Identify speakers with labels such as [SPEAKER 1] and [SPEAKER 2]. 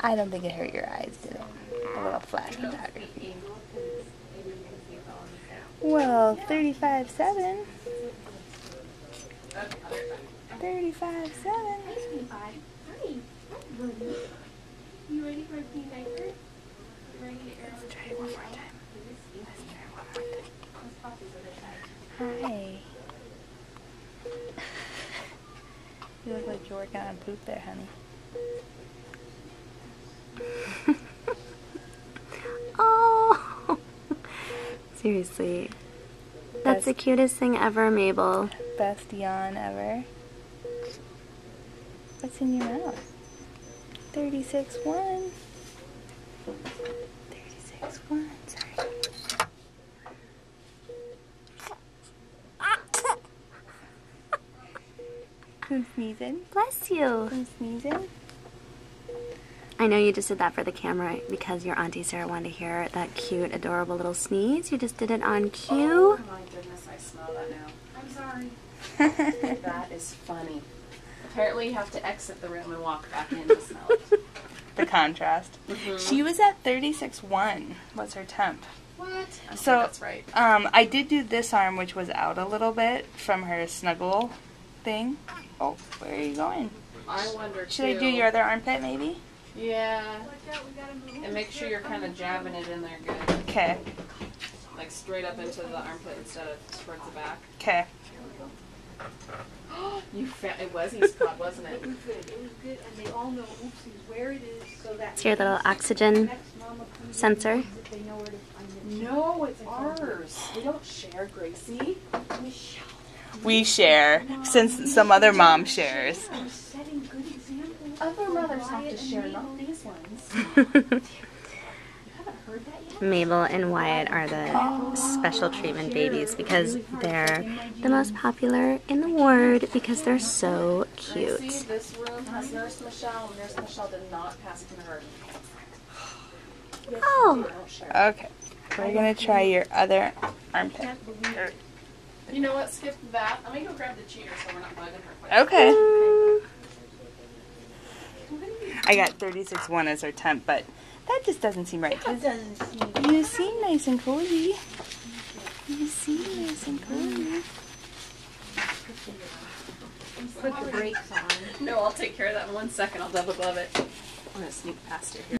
[SPEAKER 1] I don't think it hurt your eyes, did it? A little flash photography. Well, 35.7. 35.7.
[SPEAKER 2] You ready for a pee diaper?
[SPEAKER 1] Let's try it one more time. Hi. You look like you're working on poop there, honey.
[SPEAKER 3] Oh! Seriously. That's the cutest thing ever, Mabel.
[SPEAKER 1] Best yawn ever. What's in your mouth? 36.1. 36.1. Sorry. Who's sneezing?
[SPEAKER 3] Bless you.
[SPEAKER 1] Who's sneezing?
[SPEAKER 3] I know you just did that for the camera because your Auntie Sarah wanted to hear that cute, adorable little sneeze. You just did it on cue.
[SPEAKER 4] Oh my goodness, I smell that now.
[SPEAKER 2] I'm sorry.
[SPEAKER 4] That is funny. Apparently you have to exit the room and walk back in to smell it.
[SPEAKER 1] The contrast. She was at 36.1. What's her temp?
[SPEAKER 4] What? I think
[SPEAKER 1] So
[SPEAKER 4] that's right.
[SPEAKER 1] I did do this arm, which was out a little bit from her snuggle thing. Oh, where are you going?
[SPEAKER 4] I wonder
[SPEAKER 1] Should I do your other armpit, maybe?
[SPEAKER 4] Yeah. And make sure you're kind of jabbing it in there good.
[SPEAKER 1] Okay.
[SPEAKER 4] Like straight up into the armpit instead of towards the back.
[SPEAKER 1] Okay.
[SPEAKER 2] You
[SPEAKER 4] found it was East Pod, wasn't it?
[SPEAKER 2] It was good. It was good, and they all know oopsies where it is, so that
[SPEAKER 3] It's your little oxygen sensor.
[SPEAKER 2] they know where to find it.
[SPEAKER 4] No, it's ours. We don't share, Gracie.
[SPEAKER 1] We share, since some other mom shares.
[SPEAKER 2] We're setting good examples.
[SPEAKER 4] Other mothers have to share, not these ones. You haven't heard that yet?
[SPEAKER 3] Mabel and Wyatt are the special treatment babies because they're the most popular in the ward because they're so cute.
[SPEAKER 4] Gracie, this room has Nurse Michelle, and Nurse Michelle did not pass kindergarten.
[SPEAKER 3] Oh!
[SPEAKER 4] Don't share.
[SPEAKER 1] Okay. We're going to try your other armpit.
[SPEAKER 4] You know what? Skip that. I'm going to go grab the cheater so we're not bugging her.
[SPEAKER 1] Okay. I got 36.1 as her temp, but that just doesn't seem right. You seem nice and cozy. You seem nice and cozy.
[SPEAKER 2] Put the brakes on.
[SPEAKER 4] No, I'll take care of that in 1 second. I'll double glove it. I'm going to sneak past her here.